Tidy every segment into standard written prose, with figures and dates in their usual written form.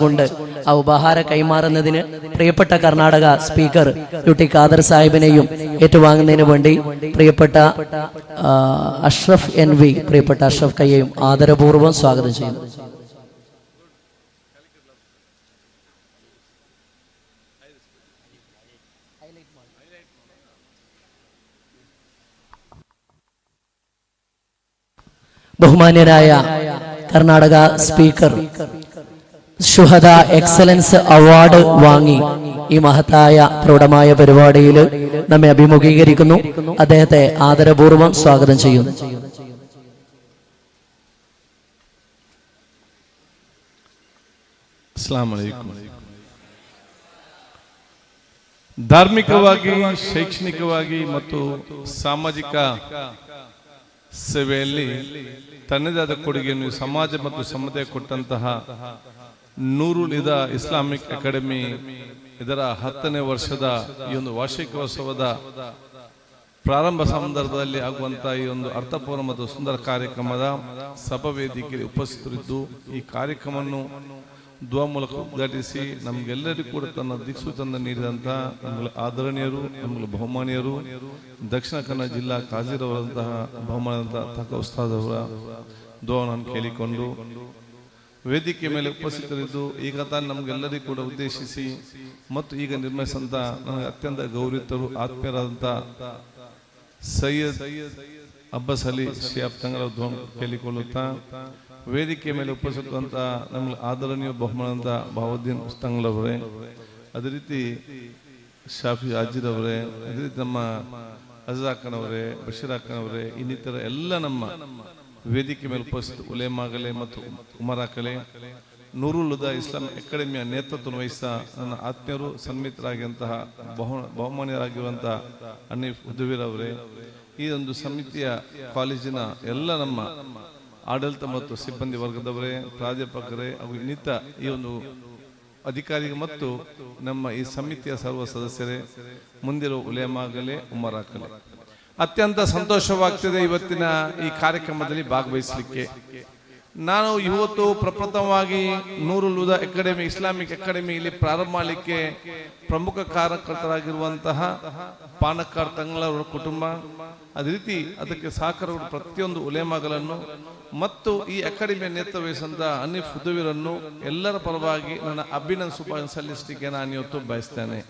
കൊണ്ട് ആ ഉപഹാര കൈമാറുന്നതിന് പ്രിയപ്പെട്ട കർണാടക സ്പീക്കർ ടി ഖാദർ സാഹിബിനെയും ഏറ്റുവാങ്ങുന്നതിന് വേണ്ടി പ്രിയപ്പെട്ട അഷ്റഫ് NV പ്രിയപ്പെട്ട അഷ്റഫ് കയ്യെയും ആദരപൂർവ്വം സ്വാഗതം ചെയ്യുന്നു. ബഹുമാന്യനായ കർണാടക സ്പീക്കർ ശുഹദ എക്സലൻസ് അവാർഡ് വാങ്ങി ഈ മഹത്തായ പ്രൗഢമായ പരിപാടിയിൽ നമ്മെ അഭിമുഖീകരിക്കുന്നു. അദ്ദേഹത്തെ ആദരപൂർവ്വം സ്വാഗതം ചെയ്യുന്നു. ಅಸ್ಸಲಾಮು ಅಲೈಕುಂ. ಧಾರ್ಮಿಕವಾಗಿ, ಶೈಕ್ಷಣಿಕವಾಗಿ ಮತ್ತು ಸಾಮಾಜಿಕ ಸೇವೆಯಲ್ಲಿ ತನ್ನದೇ ಆದ ಕೊಡುಗೆಯನ್ನು ಸಮಾಜ ಮತ್ತು ಸಮುದಾಯ ಕೊಟ್ಟಂತಹ ನೂರುಲ್ ಹುದಾ ಇಸ್ಲಾಮಿಕ್ ಅಕಾಡೆಮಿ ಇದರ 10ನೇ ವರ್ಷದ ಈ ಒಂದು ವಾರ್ಷಿಕೋತ್ಸವದ ಪ್ರಾರಂಭ ಸಂದರ್ಭದಲ್ಲಿ ಆಗುವಂತಹ ಈ ಒಂದು ಅರ್ಥಪೂರ್ಣ ಮತ್ತು ಸುಂದರ ಕಾರ್ಯಕ್ರಮದ ಸಭಾ ವೇದಿಕೆಯಲ್ಲಿ ಉಪಸ್ಥಿತರಿದ್ದು ಈ ಕಾರ್ಯಕ್ರಮವನ್ನು ದುವಾ ಮೂಲಕ ಉದ್ಘಾಟಿಸಿ ನಮಗೆಲ್ಲರಿಗೂ ಕೂಡ ತನ್ನ ದಿಕ್ಸೂಚನೆ ನೀಡಿದಂತಹ ನಮ್ಮಗಳ ಆದರಣೀಯರು, ನಮ್ಮಗಳ ಬಹುಮಾನೀಯರು, ದಕ್ಷಿಣ ಕನ್ನಡ ಜಿಲ್ಲಾ ಕಾಜಿರವರಂತಹ ಬಹುಮಾನದಂತಹ ತಕ ಉಸ್ತಾದ್ ಅವರ ದುವಾವನ್ನು ಕೇಳಿಕೊಂಡು ವೇದಿಕೆ ಮೇಲೆ ಉಪಸ್ಥಿತರಿದ್ದು ಈಗ ತಾನು ನಮಗೆಲ್ಲರಿಗೂ ಕೂಡ ಉದ್ದೇಶಿಸಿ ಮತ್ತು ಈಗ ನಿರ್ಮಿಸಿದಂಥ ನನಗೆ ಅತ್ಯಂತ ಗೌರವಿತರು, ಆತ್ಮೀಯರಾದಂಥ ಸೈಯದ್ ಅಬ್ಬಸ್ ಅಲಿ ಶಿಹಾಬ್ ತಂಗಳ ದುವಾವನ್ನು ಕೇಳಿಕೊಳ್ಳುತ್ತಾ ವೇದಿಕೆ ಮೇಲೆ ಉಪಸ್ಥಿತಂತ ನಮ್ಮ ಆದರಣೀಯ ಬಹುಮಾನದ ಬಾವುದ್ದೀನ್ ಉಸ್ತಂಗ್ಲವರೇ, ಅದೇ ರೀತಿ ಶಾಫಿ ಹಾಜಿರವರೇ, ಅದೇ ರೀತಿ ನಮ್ಮ ಅಜಾಕನವರೇ, ಬಶೀರ್ ಅಕ್ಕನವರೇ, ಇನ್ನಿತರ ಎಲ್ಲ ನಮ್ಮ ವೇದಿಕೆ ಮೇಲೆ ಉಪಸ್ಥಿತ ಉಲೇಮಾಗಲೇ ಮತ್ತು ಉಮರಾಕಲೇ, ನೂರುಲ್ ಹುದಾ ಇಸ್ಲಾಂ ಅಕಾಡೆಮಿಯ ನೇತೃತ್ವ ವಹಿಸ ನನ್ನ ಆತ್ಮೀಯರು, ಸನ್ಮಿತರಾಗಿರುವಂತಹ ಬಹುಮಾನ್ಯರಾಗಿರುವಂತಹ ಹನೀಫ್ ಉದವೀರ್ ಅವರೇ, ಈ ಒಂದು ಸಮಿತಿಯ ಕಾಲೇಜಿನ ಎಲ್ಲ ನಮ್ಮ ಆಡಳಿತ ಮತ್ತು ಸಿಬ್ಬಂದಿ ವರ್ಗದವರೇ, ಪ್ರಾಧ್ಯಾಪಕರೇ ಹಾಗೂ ಇನ್ನಿತ ಈ ಒಂದು ಅಧಿಕಾರಿಗಳು ಮತ್ತು ನಮ್ಮ ಈ ಸಮಿತಿಯ ಸರ್ವ ಸದಸ್ಯರೇ, ಮುಂದಿರುವ ಉಲೇಮಾಗಲೇ, ಉಮರಾಕಲೇ, ಅತ್ಯಂತ ಸಂತೋಷವಾಗ್ತಿದೆ ಇವತ್ತಿನ ಈ ಕಾರ್ಯಕ್ರಮದಲ್ಲಿ ಭಾಗವಹಿಸಲಿಕ್ಕೆ. ನಾನು ಇವತ್ತು ಪ್ರಪ್ರಥಮವಾಗಿ ನೂರುಲ್ ಹುದಾ ಅಕಾಡೆಮಿ, ಇಸ್ಲಾಮಿಕ್ ಅಕಾಡೆಮಿ ಇಲ್ಲಿ ಪ್ರಾರಂಭ ಮಾಡಲಿಕ್ಕೆ ಪ್ರಮುಖ ಕಾರ್ಯಕರ್ತರಾಗಿರುವಂತಹ ಪಾನಕಾರ್ ತಂಗಳವರ ಕುಟುಂಬ, ಅದೇ ರೀತಿ ಅದಕ್ಕೆ ಸಹಕಾರ ಪ್ರತಿಯೊಂದು ಉಲೇಮಾಗಳನ್ನು ಮತ್ತು ಈ ಅಕಾಡೆಮಿಯ ನೇತೃತ್ವ ವಹಿಸಿದ ಹನೀಫ್ ಉದವೀರನ್ನು ಎಲ್ಲರ ಪರವಾಗಿ ನನ್ನ ಅಭಿನಂದನೆ ಶುಭಾಶಯ ಸಲ್ಲಿಸಲಿಕ್ಕೆ ನಾನು ಇವತ್ತು ಬಯಸ್ತೇನೆ.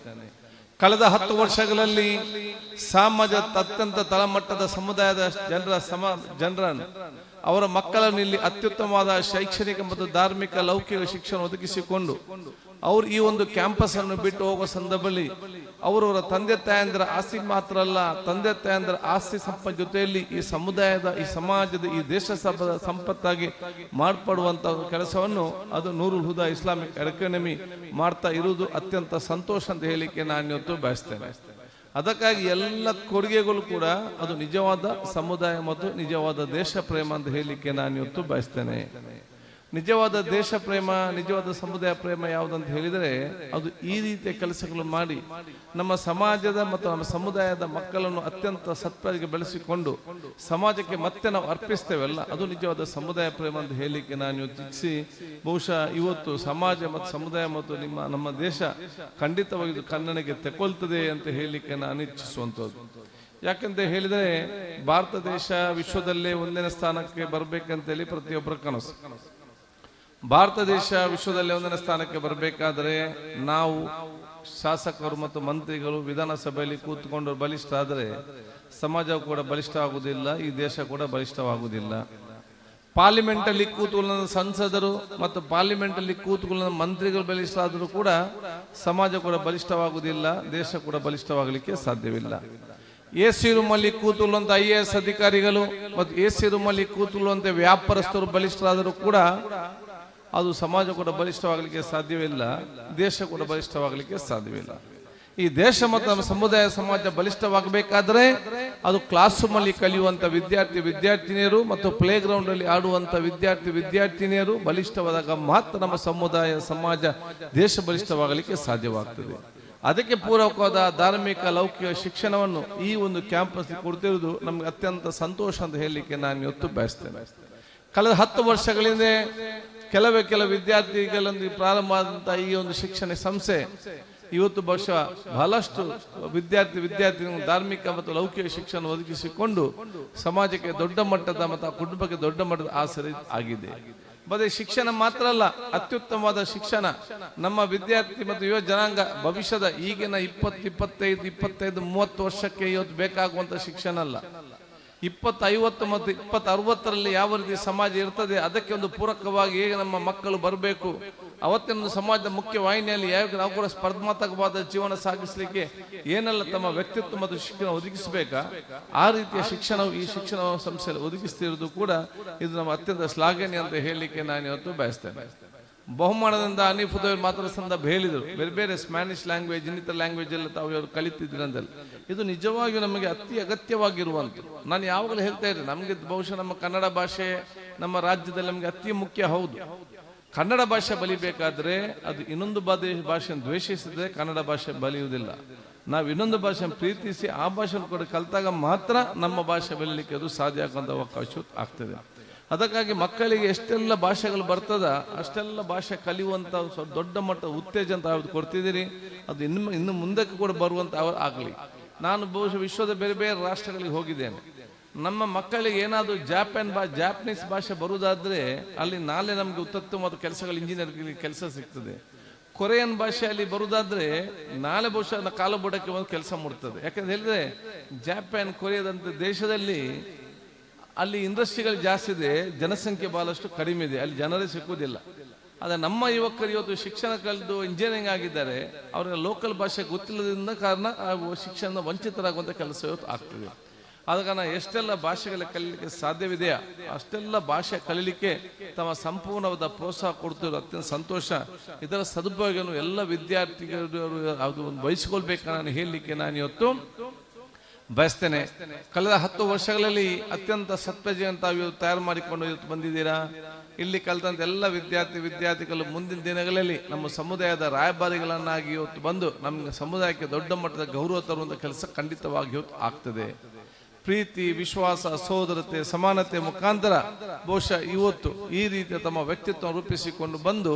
ಕಳೆದ 10 ವರ್ಷಗಳಲ್ಲಿ ಸಮಾಜದ ಅತ್ಯಂತ ತಳಮಟ್ಟದ ಸಮುದಾಯದ ಜನರನ್ನು ಅವರ ಮಕ್ಕಳನ್ನು ಇಲ್ಲಿ ಅತ್ಯುತ್ತಮವಾದ ಶೈಕ್ಷಣಿಕ ಮತ್ತು ಧಾರ್ಮಿಕ ಲೌಕಿಕ ಶಿಕ್ಷಣ ಒದಗಿಸಿಕೊಂಡು ಅವರು ಈ ಒಂದು ಕ್ಯಾಂಪಸ್ ಅನ್ನು ಬಿಟ್ಟು ಹೋಗುವ ಸಂದರ್ಭದಲ್ಲಿ ಅವರವರ ತಂದೆ ತಾಯಂದಿರ ಆಸ್ತಿ ಮಾತ್ರ ಅಲ್ಲ, ತಂದೆ ತಾಯಂದಿರ ಆಸ್ತಿ ಸಂಪತ್ತ ಜೊತೆಯಲ್ಲಿ ಈ ಸಮುದಾಯದ, ಈ ಸಮಾಜದ, ಈ ದೇಶ ಸಂಪತ್ತಾಗಿ ಮಾರ್ಪಡುವಂತ ಕೆಲಸವನ್ನು ಅದು ನೂರುಲ್ ಹುದಾ ಇಸ್ಲಾಮಿಕ್ ಅಕಾಡೆಮಿ ಮಾಡ್ತಾ ಇರುವುದು ಅತ್ಯಂತ ಸಂತೋಷ ಅಂತ ಹೇಳಿಕೆ ನಾನು ಇವತ್ತು ಬಯಸ್ತೇನೆ. ಅದಕ್ಕಾಗಿ ಎಲ್ಲ ಕೊಡುಗೆಗಳು ಕೂಡ ಅದು ನಿಜವಾದ ಸಮುದಾಯ ಮತ್ತು ನಿಜವಾದ ದೇಶ ಪ್ರೇಮ ಅಂತ ಹೇಳಲಿಕ್ಕೆ ನಾನು ಇವತ್ತು ಬಯಸ್ತೇನೆ. ನಿಜವಾದ ದೇಶ ಪ್ರೇಮ, ನಿಜವಾದ ಸಮುದಾಯ ಪ್ರೇಮ ಯಾವುದಂತ ಹೇಳಿದರೆ ಅದು ಈ ರೀತಿಯ ಕೆಲಸಗಳು ಮಾಡಿ ನಮ್ಮ ಸಮಾಜದ ಮತ್ತು ನಮ್ಮ ಸಮುದಾಯದ ಮಕ್ಕಳನ್ನು ಅತ್ಯಂತ ಸತ್ವವಾಗಿ ಬೆಳೆಸಿಕೊಂಡು ಸಮಾಜಕ್ಕೆ ಮತ್ತೆ ನಾವು ಅರ್ಪಿಸ್ತೇವಲ್ಲ, ಅದು ನಿಜವಾದ ಸಮುದಾಯ ಪ್ರೇಮ ಅಂತ ಹೇಳಲಿಕ್ಕೆ ನಾನು ಯೋಚಿಸಿ ಬಹುಶಃ ಇವತ್ತು ಸಮಾಜ ಮತ್ತು ಸಮುದಾಯ ಮತ್ತು ನಮ್ಮ ದೇಶ ಖಂಡಿತವಾಗಿ ಕನ್ನಡಿಗೆ ತೆಕೊಳ್ತದೆ ಅಂತ ಹೇಳಲಿಕ್ಕೆ ನಾನು ಇಚ್ಛಿಸುವಂಥದ್ದು. ಯಾಕಂತ ಹೇಳಿದರೆ ಭಾರತ ದೇಶ ವಿಶ್ವದಲ್ಲೇ 1ನೇ ಸ್ಥಾನಕ್ಕೆ ಬರಬೇಕಂತೇಳಿ ಪ್ರತಿಯೊಬ್ಬರ ಕನಸು. ಭಾರತ ದೇಶ ವಿಶ್ವದಲ್ಲಿ 1ನೇ ಸ್ಥಾನಕ್ಕೆ ಬರಬೇಕಾದರೆ ನಾವು ಶಾಸಕರು ಮತ್ತು ಮಂತ್ರಿಗಳು ವಿಧಾನಸಭೆಯಲ್ಲಿ ಕೂತ್ಕೊಂಡು ಬಲಿಷ್ಠ ಆದರೆ ಸಮಾಜವು ಕೂಡ ಬಲಿಷ್ಠವಾಗುವುದಿಲ್ಲ, ಈ ದೇಶ ಕೂಡ ಬಲಿಷ್ಠವಾಗುವುದಿಲ್ಲ. ಪಾರ್ಲಿಮೆಂಟ್ ಅಲ್ಲಿ ಕೂತ್ಕೊಳ್ಳೋ ಸಂಸದರು ಮತ್ತು ಪಾರ್ಲಿಮೆಂಟ್ ಅಲ್ಲಿ ಕೂತ್ಕೊಳ್ಳೋ ಮಂತ್ರಿಗಳು ಬಲಿಷ್ಠ ಆದರೂ ಕೂಡ ಸಮಾಜ ಕೂಡ ಬಲಿಷ್ಠವಾಗುವುದಿಲ್ಲ, ದೇಶ ಕೂಡ ಬಲಿಷ್ಠವಾಗಲಿಕ್ಕೆ ಸಾಧ್ಯವಿಲ್ಲ. ಎಸಿ ರೂಮಲ್ಲಿ ಕೂತುಕೊಳ್ಳುವಂತ IAS ಅಧಿಕಾರಿಗಳು ಮತ್ತು ಎಸಿ ರೂಮಲ್ಲಿ ಕೂತುಕೊಳ್ಳುವಂತ ವ್ಯಾಪಾರಸ್ಥರು ಬಲಿಷ್ಠರಾದರೂ ಕೂಡ ಅದು ಸಮಾಜ ಕೂಡ ಬಲಿಷ್ಠವಾಗಲಿಕ್ಕೆ ಸಾಧ್ಯವಿಲ್ಲ, ದೇಶ ಕೂಡ ಬಲಿಷ್ಠವಾಗಲಿಕ್ಕೆ ಸಾಧ್ಯವಿಲ್ಲ. ಈ ದೇಶ ಮತ್ತು ನಮ್ಮ ಸಮುದಾಯ ಸಮಾಜ ಬಲಿಷ್ಠವಾಗಬೇಕಾದ್ರೆ ಅದು ಕ್ಲಾಸ್ ರೂಮ್ ಅಲ್ಲಿ ಕಲಿಯುವಂತ ವಿದ್ಯಾರ್ಥಿನಿಯರು ಮತ್ತು ಪ್ಲೇ ಗ್ರೌಂಡ್ ಅಲ್ಲಿ ಆಡುವಂತ ವಿದ್ಯಾರ್ಥಿನಿಯರು ಬಲಿಷ್ಠವಾದಾಗ ಮಾತ್ರ ನಮ್ಮ ಸಮುದಾಯ ಸಮಾಜ ದೇಶ ಬಲಿಷ್ಠವಾಗಲಿಕ್ಕೆ ಸಾಧ್ಯವಾಗ್ತದೆ. ಅದಕ್ಕೆ ಪೂರಕವಾದ ಧಾರ್ಮಿಕ ಲೌಕಿಕ ಶಿಕ್ಷಣವನ್ನು ಈ ಒಂದು ಕ್ಯಾಂಪಸ್ ಕೊಡ್ತಿರುವುದು ನಮ್ಗೆ ಅತ್ಯಂತ ಸಂತೋಷ ಅಂತ ಹೇಳಲಿಕ್ಕೆ ನಾನು ಇವತ್ತು ಬಯಸ್ತೇನೆ. ಕಳೆದ 10 ವರ್ಷಗಳಿಂದ ಕೆಲವು ವಿದ್ಯಾರ್ಥಿಗಳೊಂದಿಗೆ ಪ್ರಾರಂಭ ಆದಂತಹ ಈ ಒಂದು ಶಿಕ್ಷಣ ಸಂಸ್ಥೆ ಇವತ್ತು ಬಹುಶಃ ಬಹಳಷ್ಟು ವಿದ್ಯಾರ್ಥಿ ಧಾರ್ಮಿಕ ಮತ್ತು ಲೌಕಿಕ ಶಿಕ್ಷಣ ಒದಗಿಸಿಕೊಂಡು ಸಮಾಜಕ್ಕೆ ದೊಡ್ಡ ಮಟ್ಟದ ಮತ್ತು ಆ ಕುಟುಂಬಕ್ಕೆ ದೊಡ್ಡ ಮಟ್ಟದ ಆಸರೆ ಆಗಿದೆ. ಬರೀ ಶಿಕ್ಷಣ ಮಾತ್ರ ಅಲ್ಲ, ಅತ್ಯುತ್ತಮವಾದ ಶಿಕ್ಷಣ ನಮ್ಮ ವಿದ್ಯಾರ್ಥಿ ಮತ್ತು ಯುವ ಜನಾಂಗ ಭವಿಷ್ಯದ ಈಗಿನ 20, 25, 30 ವರ್ಷಕ್ಕೆ ಇವತ್ತು ಬೇಕಾಗುವಂತ ಶಿಕ್ಷಣ ಅಲ್ಲ. 2050 ಮತ್ತು 2060ರಲ್ಲಿ ಯಾವ ರೀತಿ ಸಮಾಜ ಇರ್ತದೆ ಅದಕ್ಕೆ ಒಂದು ಪೂರಕವಾಗಿ ಹೇಗೆ ನಮ್ಮ ಮಕ್ಕಳು ಬರಬೇಕು, ಅವತ್ತಿನ ಸಮಾಜದ ಮುಖ್ಯ ವಾಹಿನಿಯಲ್ಲಿ ಯಾವ ನಾವು ಕೂಡ ಸ್ಪರ್ಧಾತ್ಮಕವಾದ ಜೀವನ ಸಾಗಿಸಲಿಕ್ಕೆ ಏನೆಲ್ಲ ತಮ್ಮ ವ್ಯಕ್ತಿತ್ವ ಮತ್ತು ಶಿಕ್ಷಣ ಒದಗಿಸಬೇಕಾ ಆ ರೀತಿಯ ಶಿಕ್ಷಣವು ಈ ಶಿಕ್ಷಣ ಸಂಸ್ಥೆಯಲ್ಲಿ ಒದಗಿಸ್ತಿರೋದು ಕೂಡ ಇದು ನಮ್ಮ ಅತ್ಯಂತ ಶ್ಲಾಘನೀಯ ಅಂತ ಹೇಳಲಿಕ್ಕೆ ನಾನು ಇವತ್ತು ಬಯಸ್ತೇನೆ. ಬಹುಮಾನದಿಂದ ಹನೀಫ್ ಹುದವಿ ಮಾತ್ರ ಸಂದರ್ಭ ಹೇಳಿದರು, ಬೇರೆ ಬೇರೆ ಸ್ಪ್ಯಾನಿಷ್ ಲ್ಯಾಂಗ್ವೇಜ್ ಇನ್ನಿತರ ಲ್ಯಾಂಗ್ವೇಜ್ ಎಲ್ಲ ತಾವು ಇವರು ಕಲಿತಿದ್ರಂದಲ್ಲಿ ಇದು ನಿಜವಾಗಿಯೂ ನಮಗೆ ಅತಿ ಅಗತ್ಯವಾಗಿರುವಂಥದ್ದು. ನಾನು ಯಾವಾಗಲೂ ಹೇಳ್ತಾ ಇದ್ದೆ, ನಮಗೆ ಬಹುಶಃ ನಮ್ಮ ಕನ್ನಡ ಭಾಷೆ ನಮ್ಮ ರಾಜ್ಯದಲ್ಲಿ ನಮಗೆ ಅತಿ ಮುಖ್ಯ. ಹೌದು, ಕನ್ನಡ ಭಾಷೆ ಬಲಿಬೇಕಾದ್ರೆ ಅದು ಇನ್ನೊಂದು ಭಾಷೆಯನ್ನು ದ್ವೇಷಿಸಿದ್ರೆ ಕನ್ನಡ ಭಾಷೆ ಬಲಿಯುವುದಿಲ್ಲ. ನಾವು ಇನ್ನೊಂದು ಭಾಷೆಯನ್ನು ಪ್ರೀತಿಸಿ ಆ ಭಾಷೆಯನ್ನು ಕೂಡ ಕಲಿತಾಗ ಮಾತ್ರ ನಮ್ಮ ಭಾಷೆ ಬೆಳಲಿಕ್ಕೆ ಅದು ಸಾಧ್ಯ ಆಗುವಂಥ ಅವಕಾಶ ಆಗ್ತದೆ. ಅದಕ್ಕಾಗಿ ಮಕ್ಕಳಿಗೆ ಎಷ್ಟೆಲ್ಲ ಭಾಷೆಗಳು ಬರ್ತದ ಅಷ್ಟೆಲ್ಲ ಭಾಷೆ ಕಲಿಯುವಂಥ ದೊಡ್ಡ ಮಟ್ಟದ ಉತ್ತೇಜನ ತಾವು ಕೊಡ್ತಿದ್ದೀರಿ. ಅದು ಇನ್ನು ಮುಂದಕ್ಕೆ ಕೂಡ ಬರುವಂತ ಆಗಲಿ. ನಾನು ಬಹುಶಃ ವಿಶ್ವದ ಬೇರೆ ಬೇರೆ ರಾಷ್ಟ್ರಗಳಿಗೆ ಹೋಗಿದ್ದೇನೆ. ನಮ್ಮ ಮಕ್ಕಳಿಗೆ ಏನಾದರೂ ಜಾಪನೀಸ್ ಭಾಷೆ ಬರುವುದಾದ್ರೆ ಅಲ್ಲಿ ನಾಳೆ ನಮಗೆ ಉತ್ತಮವಾದ ಕೆಲಸಗಳು ಇಂಜಿನಿಯರ್ ಕೆಲಸ ಸಿಗ್ತದೆ. ಕೊರಿಯನ್ ಭಾಷೆಯಲ್ಲಿ ಬರುವುದಾದ್ರೆ ನಾಳೆ ಬಹುಶಃ ಕಾಲುಬುಡಕ್ಕೆ ಒಂದು ಕೆಲಸ ಮುಡ್ತದೆ. ಯಾಕಂದ್ರೆ ಹೇಳಿದ್ರೆ ಜಾಪಾನ್ ಕೊರಿಯಾದಂಥ ದೇಶದಲ್ಲಿ ಅಲ್ಲಿ ಇಂಡಸ್ಟ್ರಿಗಳು ಜಾಸ್ತಿ ಇದೆ, ಜನಸಂಖ್ಯೆ ಬಹಳಷ್ಟು ಕಡಿಮೆ ಇದೆ, ಅಲ್ಲಿ ಜನರೇ ಸಿಕ್ಕುವುದಿಲ್ಲ. ಆದರೆ ನಮ್ಮ ಯುವಕರು ಇವತ್ತು ಶಿಕ್ಷಣ ಕಲಿತು ಇಂಜಿನಿಯರಿಂಗ್ ಆಗಿದ್ದಾರೆ, ಅವರಿಗೆ ಲೋಕಲ್ ಭಾಷೆ ಗೊತ್ತಿಲ್ಲದ್ರಿಂದ ಕಾರಣ ಶಿಕ್ಷಣದ ವಂಚಿತರಾಗುವಂಥ ಕೆಲಸ ಇವತ್ತು ಆಗ್ತದೆ. ಆದ ಕಾರಣ ಎಷ್ಟೆಲ್ಲ ಭಾಷೆಗಳ ಕಲೀಲಿಕ್ಕೆ ಸಾಧ್ಯವಿದೆಯಾ ಅಷ್ಟೆಲ್ಲ ಭಾಷೆ ಕಲೀಲಿಕ್ಕೆ ತಮ್ಮ ಸಂಪೂರ್ಣವಾದ ಪ್ರೋತ್ಸಾಹ ಕೊಡ್ತಿರೋ ಅತ್ಯಂತ ಸಂತೋಷ. ಇದರ ಸದುಪಯೋಗವನ್ನು ಎಲ್ಲ ವಿದ್ಯಾರ್ಥಿಗಳು ಅದು ವಹಿಸಿಕೊಳ್ಬೇಕು ನಾನು ಹೇಳಲಿಕ್ಕೆ ನಾನು ಇವತ್ತು ಬಯಸ್ತೇನೆ. ಕಳೆದ 10 ವರ್ಷಗಳಲ್ಲಿ ಅತ್ಯಂತ ಸತ್ಪ್ರಜೆಯನ್ನು ತಾವು ತಯಾರು ಮಾಡಿಕೊಂಡು ಇವತ್ತು ಬಂದಿದ್ದೀರಾ. ಇಲ್ಲಿ ಕಲಿತಂತ ಎಲ್ಲ ವಿದ್ಯಾರ್ಥಿಗಳು ಮುಂದಿನ ದಿನಗಳಲ್ಲಿ ನಮ್ಮ ಸಮುದಾಯದ ರಾಯಭಾರಿಗಳನ್ನಾಗಿ ಇವತ್ತು ಬಂದು ನಮ್ಮ ಸಮುದಾಯಕ್ಕೆ ದೊಡ್ಡ ಮಟ್ಟದ ಗೌರವ ತರುವಂಥ ಕೆಲಸ ಖಂಡಿತವಾಗಿ ಇವತ್ತು ಆಗ್ತದೆ. ಪ್ರೀತಿ, ವಿಶ್ವಾಸ, ಸಹೋದರತೆ, ಸಮಾನತೆ ಮುಖಾಂತರ ಬಹುಶಃ ಇವತ್ತು ಈ ರೀತಿಯ ತಮ್ಮ ವ್ಯಕ್ತಿತ್ವ ರೂಪಿಸಿಕೊಂಡು ಬಂದು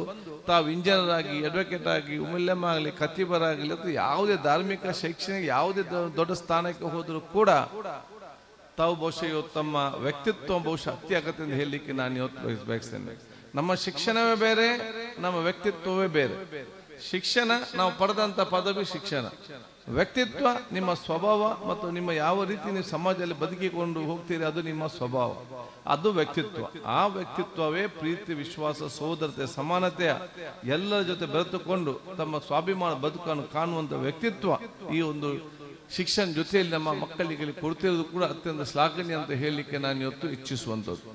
ತಾವು ಇಂಜಿನಿಯರ್ ಆಗಿ, ಅಡ್ವೊಕೇಟ್ ಆಗಿ, ಉಮಲ್ಯಮ್ಮ ಆಗಲಿ, ಖತೀಬರಾಗಲಿ ಅಥವಾ ಯಾವುದೇ ಧಾರ್ಮಿಕ ಶೈಕ್ಷಣಿಕ ಯಾವುದೇ ದೊಡ್ಡ ಸ್ಥಾನಕ್ಕೆ ಹೋದರೂ ಕೂಡ ತಾವು ಬಹುಶಃ ಇವತ್ತು ತಮ್ಮ ವ್ಯಕ್ತಿತ್ವ ಬಹುಶಃ ಅತಿ ಅಗತ್ಯ ಎಂದು ಹೇಳಲಿಕ್ಕೆ ನಾನು ಇವತ್ತು ಬಯಸ್ತೇನೆ. ನಮ್ಮ ಶಿಕ್ಷಣವೇ ಬೇರೆ, ನಮ್ಮ ವ್ಯಕ್ತಿತ್ವವೇ ಬೇರೆ. ಶಿಕ್ಷಣ ನಾವು ಪಡೆದಂತ ಪದವಿ ಶಿಕ್ಷಣ, ವ್ಯಕ್ತಿತ್ವ ನಿಮ್ಮ ಸ್ವಭಾವ ಮತ್ತು ನಿಮ್ಮ ಯಾವ ರೀತಿ ನೀವು ಸಮಾಜದಲ್ಲಿ ಬದುಕಿಕೊಂಡು ಹೋಗ್ತೀರಿ ಅದು ನಿಮ್ಮ ಸ್ವಭಾವ, ಅದು ವ್ಯಕ್ತಿತ್ವ. ಆ ವ್ಯಕ್ತಿತ್ವವೇ ಪ್ರೀತಿ, ವಿಶ್ವಾಸ, ಸಹೋದರತೆ, ಸಮಾನತೆಯ ಎಲ್ಲರ ಜೊತೆ ಬೆರೆತುಕೊಂಡು ತಮ್ಮ ಸ್ವಾಭಿಮಾನ ಬದುಕನ್ನು ಕಾಣುವಂತ ವ್ಯಕ್ತಿತ್ವ ಈ ಒಂದು ಶಿಕ್ಷಣ ಜೊತೆಯಲ್ಲಿ ನಮ್ಮ ಮಕ್ಕಳಿಗೆ ಕೊಡ್ತಿರೋದು ಕೂಡ ಅತ್ಯಂತ ಶ್ಲಾಘನೀಯ ಅಂತ ಹೇಳಲಿಕ್ಕೆ ನಾನು ಇವತ್ತು ಇಚ್ಛಿಸುವಂಥದ್ದು.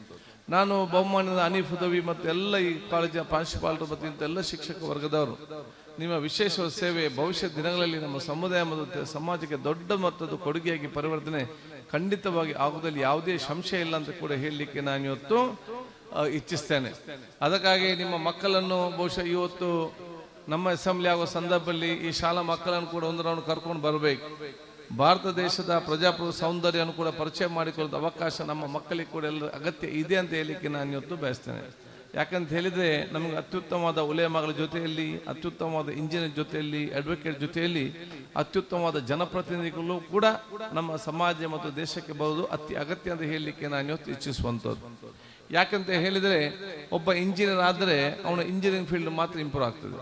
ನಾನು ಬಹುಮಾನದ ಹನೀಫ್ ಹುದವಿ ಮತ್ತು ಎಲ್ಲ ಈ ಕಾಲೇಜಿನ ಪ್ರಾಂಶುಪಾಲರು ಮತ್ತು ಇಂತೆಲ್ಲ ಶಿಕ್ಷಕ ವರ್ಗದವರು ನಿಮ್ಮ ವಿಶೇಷ ಸೇವೆ ಭವಿಷ್ಯದ ದಿನಗಳಲ್ಲಿ ನಮ್ಮ ಸಮುದಾಯ ಮತ್ತು ಸಮಾಜಕ್ಕೆ ದೊಡ್ಡ ಮೊತ್ತದ ಕೊಡುಗೆಯಾಗಿ ಪರಿವರ್ತನೆ ಖಂಡಿತವಾಗಿ ಆಗುವುದಲ್ಲಿ ಯಾವುದೇ ಸಂಶಯ ಇಲ್ಲ ಅಂತ ಕೂಡ ಹೇಳಲಿಕ್ಕೆ ನಾನು ಇವತ್ತು ಇಚ್ಛಿಸ್ತೇನೆ. ಅದಕ್ಕಾಗಿ ನಿಮ್ಮ ಮಕ್ಕಳನ್ನು ಬಹುಶಃ ಇವತ್ತು ನಮ್ಮ ಅಸೆಂಬ್ಲಿ ಆಗುವ ಸಂದರ್ಭದಲ್ಲಿ ಈ ಶಾಲಾ ಮಕ್ಕಳನ್ನು ಕೂಡ ಒಂದು ರೌಂಡ್ ಕರ್ಕೊಂಡು ಬರಬೇಕು. ಭಾರತ ದೇಶದ ಪ್ರಜಾಪ್ರಭುತ್ವ ಸೌಂದರ್ಯವನ್ನು ಕೂಡ ಪರಿಚಯ ಮಾಡಿಕೊಳ್ಳುವ ಅವಕಾಶ ನಮ್ಮ ಮಕ್ಕಳಿಗೆ ಕೂಡ ಎಲ್ಲ ಅಗತ್ಯ ಇದೆ ಅಂತ ಹೇಳಲಿಕ್ಕೆ ನಾನು ಇವತ್ತು ಬಯಸ್ತೇನೆ. ಯಾಕಂತ ಹೇಳಿದ್ರೆ ನಮಗೆ ಅತ್ಯುತ್ತಮವಾದ ಉಲೇಮಾಗಳ ಜೊತೆಯಲ್ಲಿ, ಅತ್ಯುತ್ತಮವಾದ ಇಂಜಿನಿಯರ್ ಜೊತೆಯಲ್ಲಿ, ಅಡ್ವೊಕೇಟ್ ಜೊತೆಯಲ್ಲಿ ಅತ್ಯುತ್ತಮವಾದ ಜನಪ್ರತಿನಿಧಿಗಳು ಕೂಡ ನಮ್ಮ ಸಮಾಜ ಮತ್ತು ದೇಶಕ್ಕೆ ಬರುವುದು ಅತಿ ಅಗತ್ಯ ಅಂತ ಹೇಳಲಿಕ್ಕೆ ನಾನು ಇವತ್ತು ಇಚ್ಛಿಸುವಂಥದ್ದು. ಯಾಕಂತ ಹೇಳಿದ್ರೆ ಒಬ್ಬ ಇಂಜಿನಿಯರ್ ಆದರೆ ಅವನ ಇಂಜಿನಿಯರಿಂಗ್ ಫೀಲ್ಡ್ ಮಾತ್ರ ಇಂಪ್ರೂವ್ ಆಗ್ತದೆ,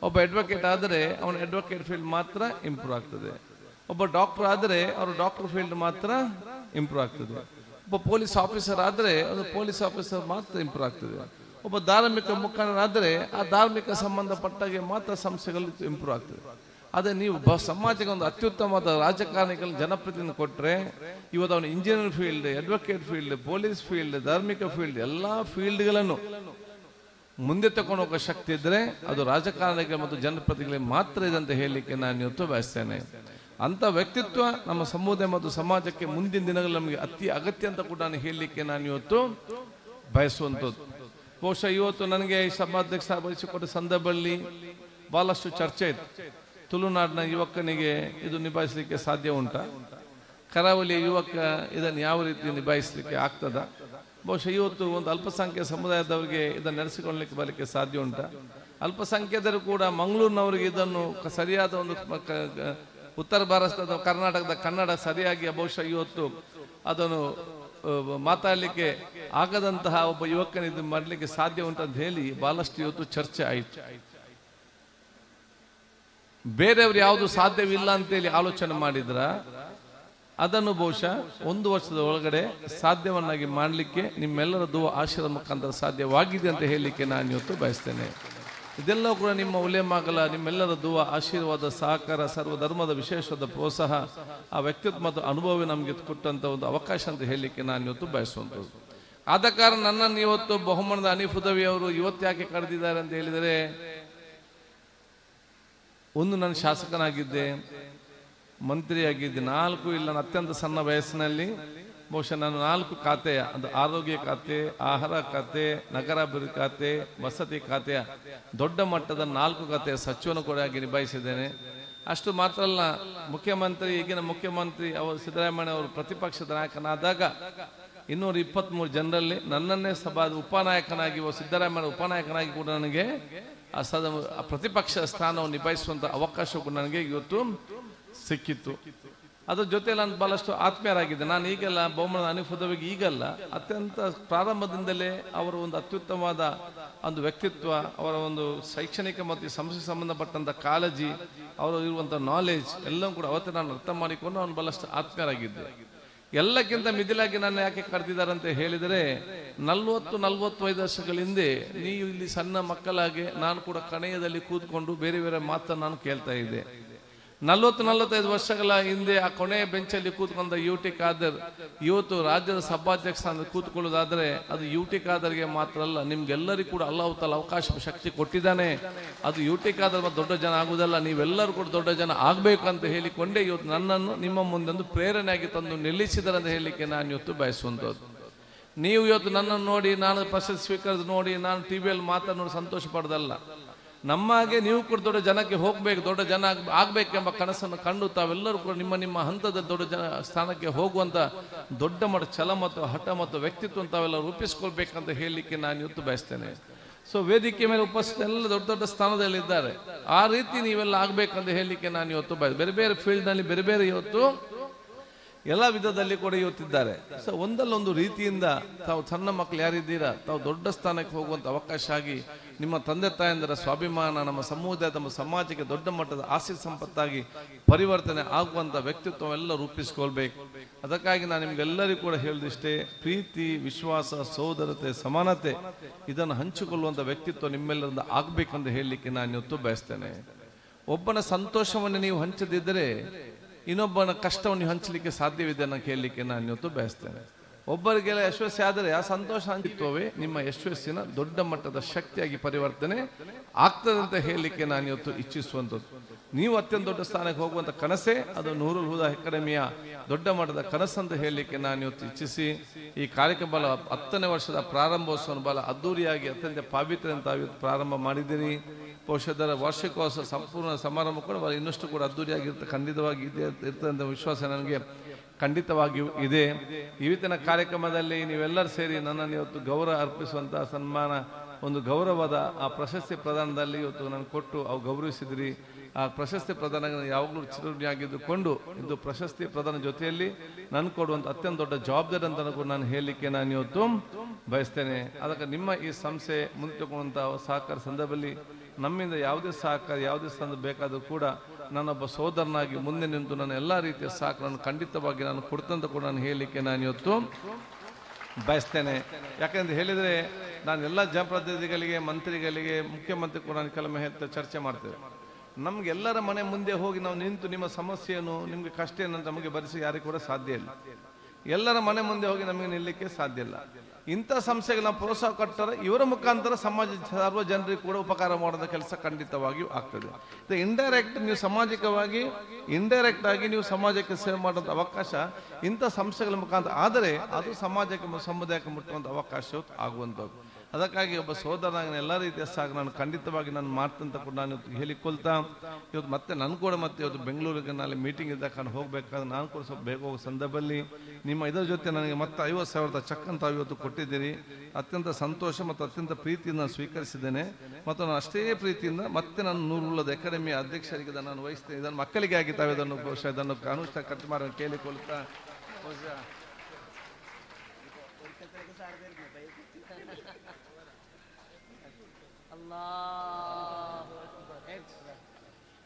ಒಬ್ಬ ಅಡ್ವೊಕೇಟ್ ಆದರೆ ಅವನ ಅಡ್ವೊಕೇಟ್ ಫೀಲ್ಡ್ ಮಾತ್ರ ಇಂಪ್ರೂವ್ ಆಗ್ತದೆ, ಒಬ್ಬ ಡಾಕ್ಟರ್ ಆದರೆ ಅವರು ಡಾಕ್ಟರ್ ಫೀಲ್ಡ್ ಮಾತ್ರ ಇಂಪ್ರೂವ್ ಆಗ್ತದೆ, ಒಬ್ಬ ಪೊಲೀಸ್ ಆಫೀಸರ್ ಆದರೆ ಅದು ಪೊಲೀಸ್ ಆಫೀಸರ್ ಮಾತ್ರ ಇಂಪ್ರೂವ್ ಆಗ್ತದೆ, ಒಬ್ಬ ಧಾರ್ಮಿಕ ಮುಖಂಡರಾದರೆ ಆ ಧಾರ್ಮಿಕ ಸಂಬಂಧಪಟ್ಟಾಗೆ ಮಾತ್ರ ಸಂಸ್ಥೆಗಳು ಇಂಪ್ರೂವ್ ಆಗ್ತದೆ. ಅದೇ ನೀವು ಸಮಾಜಕ್ಕೆ ಒಂದು ಅತ್ಯುತ್ತಮವಾದ ರಾಜಕಾರಣಿಗಳ ಜನಪ್ರತಿನಿಧಿ ಕೊಟ್ಟರೆ ಇವತ್ತು ಅವನು engineer field, advocate field, police field, ಧಾರ್ಮಿಕ ಫೀಲ್ಡ್ ಎಲ್ಲ ಫೀಲ್ಡ್ಗಳನ್ನು ಮುಂದೆ ತಗೊಂಡು ಹೋಗೋ ಶಕ್ತಿ ಇದ್ರೆ ಅದು ರಾಜಕಾರಣಿಗಳು ಮತ್ತು ಜನಪ್ರತಿನಿಧಿಗಳಿಗೆ ಮಾತ್ರ ಇದೆ ಅಂತ ಹೇಳಲಿಕ್ಕೆ ನಾನು ಇವತ್ತು ಬಯಸ್ತೇನೆ. ಅಂತ ವ್ಯಕ್ತಿತ್ವ ನಮ್ಮ ಸಮುದಾಯ ಮತ್ತು ಸಮಾಜಕ್ಕೆ ಮುಂದಿನ ದಿನಗಳಲ್ಲಿ ನಮಗೆ ಅತಿ ಅಗತ್ಯ ಅಂತ ಕೂಡ ನಾನು ಹೇಳಲಿಕ್ಕೆ ನಾನು ಇವತ್ತು ಬಯಸುವಂಥದ್ದು. ಬಹುಶಃ ಇವತ್ತು ನನಗೆ ಈ ಸಭಾಧ್ಯಕ್ಷ ವಹಿಸಿಕೊಟ್ಟ ಸಂದರ್ಭದಲ್ಲಿ ಬಹಳಷ್ಟು ಚರ್ಚೆ ಇತ್ತು. ತುಳುನಾಡಿನ ಯುವಕನಿಗೆ ಇದು ನಿಭಾಯಿಸಲಿಕ್ಕೆ ಸಾಧ್ಯ ಉಂಟಾ, ಕರಾವಳಿಯ ಯುವಕ ಇದನ್ನು ಯಾವ ರೀತಿ ನಿಭಾಯಿಸಲಿಕ್ಕೆ ಆಗ್ತದ, ಬಹುಶಃ ಇವತ್ತು ಒಂದು ಅಲ್ಪಸಂಖ್ಯಾತ ಸಮುದಾಯದವರಿಗೆ ಇದನ್ನು ನಡೆಸಿಕೊಳ್ಳಲಿಕ್ಕೆ ಬರಲಿಕ್ಕೆ ಸಾಧ್ಯ ಉಂಟಾ? ಅಲ್ಪಸಂಖ್ಯಾತರು ಕೂಡ ಮಂಗಳೂರಿನವರಿಗೆ ಇದನ್ನು ಸರಿಯಾದ ಒಂದು ಉತ್ತರ ಭಾರತದ ಕರ್ನಾಟಕದ ಕನ್ನಡ ಸರಿಯಾಗಿ ಬಹುಶಃ ಇವತ್ತು ಅದನ್ನು ಮಾತಾಡಲಿಕ್ಕೆ ಆಗದಂತಹ ಒಬ್ಬ ಯುವಕನಿದ್ದು ಮಾಡಲಿಕ್ಕೆ ಸಾಧ್ಯ ಉಂಟಂತ ಹೇಳಿ ಬಹಳಷ್ಟು ಇವತ್ತು ಚರ್ಚೆ ಆಯಿತು. ಬೇರೆಯವರು ಯಾವುದು ಸಾಧ್ಯವಿಲ್ಲ ಅಂತೇಳಿ ಆಲೋಚನೆ ಮಾಡಿದ್ರ ಅದನ್ನು ಬಹುಶಃ 1 ವರ್ಷದ ಒಳಗಡೆ ಸಾಧ್ಯವನ್ನಾಗಿ ಮಾಡಲಿಕ್ಕೆ ನಿಮ್ಮೆಲ್ಲರ ದುವಾ ಆಶೀರ್ವಾದ ಮುಖಾಂತರ ಸಾಧ್ಯವಾಗಿದೆ ಅಂತ ಹೇಳಲಿಕ್ಕೆ ನಾನು ಇವತ್ತು ಬಯಸ್ತೇನೆ. ಇದೆಲ್ಲ ಕೂಡ ನಿಮ್ಮ ಉಲೇಮಾಗಲ ನಿಮ್ಮೆಲ್ಲರ ದುವಾ ಆಶೀರ್ವಾದ ಸಹಕಾರ ಸರ್ವಧರ್ಮದ ವಿಶೇಷವಾದ ಪ್ರೋತ್ಸಾಹ ಆ ವ್ಯಕ್ತಿತ್ವ ಮತ್ತು ಅನುಭವ ನಮಗೆ ಕೊಟ್ಟಂತ ಒಂದು ಅವಕಾಶ ಅಂತ ಹೇಳಲಿಕ್ಕೆ ನಾನು ಇವತ್ತು ಬಯಸುವಂಥದ್ದು. ಆದ ಕಾರಣ ನನ್ನನ್ನು ಇವತ್ತು ಬಹುಮಾನದ ಹನೀಫ್ ಹುದವಿ ಅವರು ಇವತ್ತು ಯಾಕೆ ಕರೆದಿದ್ದಾರೆ ಅಂತ ಹೇಳಿದರೆ, ಒಂದು ನಾನು ಶಾಸಕನಾಗಿದ್ದೆ, ಮಂತ್ರಿಯಾಗಿದ್ದೆ, 4 ಇಲ್ಲ ಅತ್ಯಂತ ಸಣ್ಣ ವಯಸ್ಸಿನಲ್ಲಿ ಬಹುಶಃ ನಾನು 4 ಖಾತೆಯ ಅದು ಆರೋಗ್ಯ ಖಾತೆ, ಆಹಾರ ಖಾತೆ, ನಗರಾಭಿವೃದ್ಧಿ ಖಾತೆ, ವಸತಿ ಖಾತೆಯ ದೊಡ್ಡ ಮಟ್ಟದ 4 ಖಾತೆಯ ಸಚಿವನು ಕೂಡ ಆಗಿ ನಿಭಾಯಿಸಿದ್ದೇನೆ. ಅಷ್ಟು ಮಾತ್ರ ಅಲ್ಲ, ಮುಖ್ಯಮಂತ್ರಿ ಈಗಿನ ಮುಖ್ಯಮಂತ್ರಿ ಅವರು ಸಿದ್ದರಾಮಯ್ಯ ಅವರು ಪ್ರತಿಪಕ್ಷದ ನಾಯಕನಾದಾಗ 223 ಜನರಲ್ಲಿ ನನ್ನನ್ನೇ ಸಭಾದ ಉಪನಾಯಕನಾಗಿ ಸಿದ್ದರಾಮಯ್ಯ ಉಪನಾಯಕನಾಗಿ ಕೂಡ ನನಗೆ ಆ ಪ್ರತಿಪಕ್ಷ ಸ್ಥಾನವನ್ನು ನಿಭಾಯಿಸುವಂತ ಅವಕಾಶ ಕೂಡ ನನಗೆ ಇವತ್ತು ಸಿಕ್ಕಿತ್ತು. ಅದ್ರ ಜೊತೆ ನಾನು ಬಹಳಷ್ಟು ಆತ್ಮೀಯರಾಗಿದ್ದೆ. ನಾನು ಈಗೆಲ್ಲ ಬಹುಮಾನದ ಹನೀಫ್ ಹುದವಿಗೆ ಈಗಲ್ಲ, ಅತ್ಯಂತ ಪ್ರಾರಂಭದಿಂದಲೇ ಅವರ ಒಂದು ಅತ್ಯುತ್ತಮವಾದ ಒಂದು ವ್ಯಕ್ತಿತ್ವ, ಅವರ ಒಂದು ಶೈಕ್ಷಣಿಕ ಮತ್ತು ಸಂಸ್ಥೆ ಸಂಬಂಧಪಟ್ಟಂತ ಕಾಳಜಿ, ಅವರು ಇರುವಂಥ ನಾಲೆಜ್ ಎಲ್ಲವೂ ಕೂಡ ಅವತ್ತೇ ನಾನು ಅರ್ಥ ಮಾಡಿಕೊಂಡು ಅವನು ಬಹಳಷ್ಟು ಆತ್ಮೀಯರಾಗಿದ್ದೆ. ಎಲ್ಲಕ್ಕಿಂತ ಮಿಗಿಲಾಗಿ ನನ್ನ ಯಾಕೆ ಕರೆದಿದ್ದಾರೆ ಅಂತ ಹೇಳಿದರೆ, 40-45 ವರ್ಷಗಳ ಹಿಂದೆ ನೀವು ಇಲ್ಲಿ ಸಣ್ಣ ಮಕ್ಕಳಾಗಿ ನಾನು ಕೂಡ ಕಣೆಯದಲ್ಲಿ ಕೂತ್ಕೊಂಡು ಬೇರೆ ಬೇರೆ ಮಾತನ್ನು ನಾನು ಕೇಳ್ತಾ ಇದ್ದೆ. 40-45 ವರ್ಷಗಳ ಹಿಂದೆ ಆ ಕೊನೆಯ ಬೆಂಚಲ್ಲಿ ಕೂತ್ಕೊಂಡ UT ಖಾದರ್ ಇವತ್ತು ರಾಜ್ಯದ ಸಭಾಧ್ಯಕ್ಷ ಸ್ಥಾನದಲ್ಲಿ ಕೂತ್ಕೊಳ್ಳೋದಾದ್ರೆ ಅದು UT ಖಾದರ್ಗೆ ಮಾತ್ರ ಅಲ್ಲ, ನಿಮ್ಗೆಲ್ಲರಿಗೂ ಕೂಡ ಅಲ್ಲಾಹ್ ತಾಲ ಅವಕಾಶ ಶಕ್ತಿ ಕೊಟ್ಟಿದ್ದಾನೆ. ಅದು UT ಖಾದರ್ ದೊಡ್ಡ ಜನ ಆಗುವುದಲ್ಲ, ನೀವೆಲ್ಲರೂ ಕೂಡ ದೊಡ್ಡ ಜನ ಆಗ್ಬೇಕು ಅಂತ ಹೇಳಿಕೊಂಡೇ ಇವತ್ತು ನನ್ನನ್ನು ನಿಮ್ಮ ಮುಂದೆ ಒಂದು ಪ್ರೇರಣೆಯಾಗಿ ತಂದು ನಿಲ್ಲಿಸಿದ್ದಾರೆ ಅಂತ ಹೇಳಲಿಕ್ಕೆ ನಾನು ಇವತ್ತು ಬಯಸುವಂಥದ್ದು. ನೀವು ಇವತ್ತು ನನ್ನನ್ನು ನೋಡಿ, ನಾನು ಪ್ರಶಸ್ತಿ ಸ್ವೀಕರಿಸಿ ನೋಡಿ, ನಾನು ಟಿವಿಯಲ್ಲಿ ಮಾತನಾಡಿ ಸಂತೋಷ ಪಡೋದಲ್ಲ. ನಮ್ಮಾಗೆ ನೀವು ಕೂಡ ದೊಡ್ಡ ಜನಕ್ಕೆ ಹೋಗ್ಬೇಕು, ದೊಡ್ಡ ಜನ ಆಗ್ಬೇಕೆಂಬ ಕನಸನ್ನು ಕಂಡು ತಾವೆಲ್ಲರೂ ಕೂಡ ನಿಮ್ಮ ಹಂತದ ದೊಡ್ಡ ಜನ ಸ್ಥಾನಕ್ಕೆ ಹೋಗುವಂತ ದೊಡ್ಡ ಮಟ್ಟ ಛಲ ಮತ್ತು ಹಠ ಮತ್ತು ವ್ಯಕ್ತಿತ್ವ ತಾವೆಲ್ಲ ರೂಪಿಸ್ಕೊಳ್ಬೇಕಂತ ಹೇಳಲಿಕ್ಕೆ ನಾನು ಇವತ್ತು ಬಯಸ್ತೇನೆ. ಸೊ ವೇದಿಕೆ ಮೇಲೆ ಉಪಸ್ಥಿತ ಎಲ್ಲ ದೊಡ್ಡ ದೊಡ್ಡ ಸ್ಥಾನದಲ್ಲಿದ್ದಾರೆ. ಆ ರೀತಿ ನೀವೆಲ್ಲ ಆಗ್ಬೇಕಂತ ಹೇಳಲಿಕ್ಕೆ ನಾನು ಇವತ್ತು ಬೇರೆ ಬೇರೆ ಫೀಲ್ಡ್ ನಲ್ಲಿ ಬೇರೆ ಬೇರೆ ಇವತ್ತು ಎಲ್ಲ ವಿಧದಲ್ಲಿ ಕೂಡ ಇವತ್ತಿದ್ದಾರೆ. ಸೊ ಒಂದಲ್ಲೊಂದು ರೀತಿಯಿಂದ ತಾವು ಸಣ್ಣ ಮಕ್ಕಳು ಯಾರಿದ್ದೀರಾ ತಾವು ದೊಡ್ಡ ಸ್ಥಾನಕ್ಕೆ ಹೋಗುವಂತ ಅವಕಾಶ ಆಗಿ ನಿಮ್ಮ ತಂದೆ ತಾಯಂದಿರ ಸ್ವಾಭಿಮಾನ, ನಮ್ಮ ಸಮುದಾಯ, ನಮ್ಮ ಸಮಾಜಕ್ಕೆ ದೊಡ್ಡ ಮಟ್ಟದ ಆಸ್ತಿ ಸಂಪತ್ತಾಗಿ ಪರಿವರ್ತನೆ ಆಗುವಂತ ವ್ಯಕ್ತಿತ್ವವೆಲ್ಲ ರೂಪಿಸ್ಕೊಳ್ಬೇಕು. ಅದಕ್ಕಾಗಿ ನಾನು ನಿಮ್ಗೆಲ್ಲರಿಗೂ ಕೂಡ ಹೇಳಿದಿಷ್ಟೇ, ಪ್ರೀತಿ, ವಿಶ್ವಾಸ, ಸೋದರತೆ, ಸಮಾನತೆ ಇದನ್ನು ಹಂಚಿಕೊಳ್ಳುವಂತ ವ್ಯಕ್ತಿತ್ವ ನಿಮ್ಮೆಲ್ಲರಿಂದ ಆಗ್ಬೇಕಂತ ಹೇಳಲಿಕ್ಕೆ ನಾನು ಇವತ್ತು ಬಯಸ್ತೇನೆ. ಒಬ್ಬನ ಸಂತೋಷವನ್ನು ನೀವು ಹಂಚದಿದ್ದರೆ ಇನ್ನೊಬ್ಬನ ಕಷ್ಟವನ್ನು ಹಂಚಲಿಕ್ಕೆ ಸಾಧ್ಯವಿದೆ ಅನ್ನೋ ಹೇಳಲಿಕ್ಕೆ ನಾನು ಇವತ್ತು ಬಯಸ್ತೇನೆ. ಒಬ್ಬರಿಗೆಲ್ಲ ಯಶಸ್ವಿ ಆದರೆ ಆ ಸಂತೋಷ ಹಂಚಿತ್ವವೇ ನಿಮ್ಮ ಯಶಸ್ಸಿನ ದೊಡ್ಡ ಮಟ್ಟದ ಶಕ್ತಿಯಾಗಿ ಪರಿವರ್ತನೆ ಆಗ್ತದೆ ಅಂತ ಹೇಳಲಿಕ್ಕೆ ನಾನು ಇವತ್ತು ಇಚ್ಛಿಸುವಂಥದ್ದು. ನೀವು ಅತ್ಯಂತ ದೊಡ್ಡ ಸ್ಥಾನಕ್ಕೆ ಹೋಗುವಂತ ಕನಸೇ ಅದು ನೂರುಲ್ ಹುದಾ ಅಕಾಡೆಮಿಯ ದೊಡ್ಡ ಮಟ್ಟದ ಕನಸಂತ ಹೇಳಲಿಕ್ಕೆ ನಾನು ಇವತ್ತು ಇಚ್ಛಿಸಿ ಈ ಕಾರ್ಯಕ್ರಮ ಬಹಳ 10ನೇ ವರ್ಷದ ಪ್ರಾರಂಭೋತ್ಸವ ಬಹಳ ಅದ್ದೂರಿಯಾಗಿ ಅತ್ಯಂತ ಪಾವಿತ್ರ ಅಂತ ಇವತ್ತು ಪ್ರಾರಂಭ ಮಾಡಿದ್ದೀರಿ. ಬಹುಶಃ ವಾರ್ಷಿಕೋತ್ಸವ ಸಂಪೂರ್ಣ ಸಮಾರಂಭ ಕೂಡ ಇನ್ನಷ್ಟು ಕೂಡ ಅದ್ದೂರಿಯಾಗಿರುತ್ತೆ, ಖಂಡಿತವಾಗಿ ಇರ್ತದೆ ಅಂತ ವಿಶ್ವಾಸ ನನಗೆ ಖಂಡಿತವಾಗಿಯೂ ಇದೆ. ಇವತ್ತಿನ ಕಾರ್ಯಕ್ರಮದಲ್ಲಿ ನೀವೆಲ್ಲರೂ ಸೇರಿ ನನ್ನನ್ನು ಇವತ್ತು ಗೌರವ ಅರ್ಪಿಸುವಂತಹ ಸನ್ಮಾನ, ಒಂದು ಗೌರವದ ಆ ಪ್ರಶಸ್ತಿ ಪ್ರದಾನದಲ್ಲಿ ಇವತ್ತು ನಾನು ಕೊಟ್ಟು ಅವು ಗೌರವಿಸಿದ್ರಿ. ಆ ಪ್ರಶಸ್ತಿ ಪ್ರದಾನ ಯಾವಾಗಲೂ ಚಿರಋಣಿಯಾಗಿದ್ದುಕೊಂಡು ಇದು ಪ್ರಶಸ್ತಿ ಪ್ರದಾನ ಜೊತೆಯಲ್ಲಿ ನಾನು ಕೊಡುವಂಥ ಅತ್ಯಂತ ದೊಡ್ಡ ಜವಾಬ್ದಾರಿ ಅಂತ ನಾನು ಹೇಳಲಿಕ್ಕೆ ನಾನು ಇವತ್ತು ಬಯಸ್ತೇನೆ. ಅದಕ್ಕೆ ನಿಮ್ಮ ಈ ಸಂಸ್ಥೆ ಮುಂದೆ ತಗೊಂಡಂಥ ಸಹಕಾರ ಸಂದರ್ಭದಲ್ಲಿ ನಮ್ಮಿಂದ ಯಾವುದೇ ಸಹಕಾರ ಯಾವುದೇ ಸಂದರ್ಭ ಬೇಕಾದರೂ ಕೂಡ ನಾನೊಬ್ಬ ಸೋದರನಾಗಿ ಮುಂದೆ ನಿಂತು ನನ್ನ ಎಲ್ಲ ರೀತಿಯ ಸಹಕಾರವನ್ನು ಖಂಡಿತವಾಗಿ ನಾನು ಕೊಡ್ತಂತ ಕೂಡ ನಾನು ಹೇಳಲಿಕ್ಕೆ ನಾನು ಇವತ್ತು ಬಯಸ್ತೇನೆ. ಯಾಕೆಂದ್ರೆ ಹೇಳಿದರೆ ನಾನು ಎಲ್ಲ ಜನಪ್ರತಿನಿಧಿಗಳಿಗೆ, ಮಂತ್ರಿಗಳಿಗೆ, ಮುಖ್ಯಮಂತ್ರಿ ಕೂಡ ನಾನು ಕೆಲವೊಮ್ಮೆ ಚರ್ಚೆ ಮಾಡ್ತೇವೆ. ನಮ್ಗೆಲ್ಲರ ಮನೆ ಮುಂದೆ ಹೋಗಿ ನಾವು ನಿಂತು ನಿಮ್ಮ ಸಮಸ್ಯೆಯನ್ನು, ನಿಮ್ಗೆ ಕಷ್ಟ ಏನಂತ ನಮಗೆ ಭರಿಸಿ ಯಾರಿಗೂ ಕೂಡ ಸಾಧ್ಯ ಇಲ್ಲ. ಎಲ್ಲರ ಮನೆ ಮುಂದೆ ಹೋಗಿ ನಮಗೆ ನಿಲ್ಲಕ್ಕೆ ಸಾಧ್ಯ ಇಲ್ಲ. ಇಂಥ ಸಂಸ್ಥೆಗಳನ್ನ ಪ್ರೋತ್ಸಾಹ ಕೊಟ್ಟರೆ ಇವರ ಮುಖಾಂತರ ಸಮಾಜ ಸರ್ವ ಜನರಿಗೆ ಕೂಡ ಉಪಕಾರ ಮಾಡೋದ ಕೆಲಸ ಖಂಡಿತವಾಗಿಯೂ ಆಗ್ತದೆ. ಇಂಡೈರೆಕ್ಟ್ ನೀವು ಸಾಮಾಜಿಕವಾಗಿ ಇಂಡೈರೆಕ್ಟ್ ಆಗಿ ನೀವು ಸಮಾಜಕ್ಕೆ ಸೇವೆ ಮಾಡುವಂಥ ಅವಕಾಶ ಇಂಥ ಸಂಸ್ಥೆಗಳ ಮುಖಾಂತರ ಆದರೆ ಅದು ಸಮಾಜಕ್ಕೆ ಸಮುದಾಯಕ್ಕೆ ಮುಟ್ಟುವಂಥ ಅವಕಾಶ ಆಗುವಂಥದ್ದು. ಅದಕ್ಕಾಗಿ ಒಬ್ಬ ಸೋದರನಾಗಿ ಎಲ್ಲ ರೀತಿಯ ಸಾಗ ನಾನು ಖಂಡಿತವಾಗಿ ನಾನು ಮಾಡ್ತಂತ ಕೂಡ ನಾನು ಹೇಳಿಕೊಳ್ತಾ ಇವತ್ತು ಮತ್ತೆ ನಾನು ಕೂಡ ಮತ್ತೆ ಇವತ್ತು ಬೆಂಗಳೂರಿಗೆ ನಾಳೆ ಮೀಟಿಂಗ್ ಇದ್ದಾಗ ನಾನು ಹೋಗ್ಬೇಕಾದ್ರೆ ನಾನು ಕೂಡ ಸ್ವಲ್ಪ ಬೇಗ ಹೋಗೋ ಸಂದರ್ಭದಲ್ಲಿ ನಿಮ್ಮ ಇದರ ಜೊತೆ ನನಗೆ ಮತ್ತೆ 50,000 ಚೆಕ್ ಅಂತ ಇವತ್ತು ಕೊಟ್ಟಿದ್ದೀರಿ. ಅತ್ಯಂತ ಸಂತೋಷ ಮತ್ತು ಅತ್ಯಂತ ಪ್ರೀತಿಯಿಂದ ನಾನು ಸ್ವೀಕರಿಸಿದ್ದೇನೆ ಮತ್ತು ನಾನು ಅಷ್ಟೇ ಪ್ರೀತಿಯಿಂದ ಮತ್ತೆ ನಾನು ನೂರುಳ್ಳದ ಅಕಾಡೆಮಿಯ ಅಧ್ಯಕ್ಷರಿಗೆ ನಾನು ವಹಿಸ್ತೇನೆ. ಇದನ್ನು ಮಕ್ಕಳಿಗೆ ಆಗಿ ತಾವು ಇದನ್ನು ಬಹುಶಃ ಇದನ್ನು ಅನುಷ್ಠಾನ ಖರ್ಚು ಮಾಡಿ ಕೇಳಿಕೊಳ್ತಾ ಬಹುಶಃ ಅಲ್ಲಾ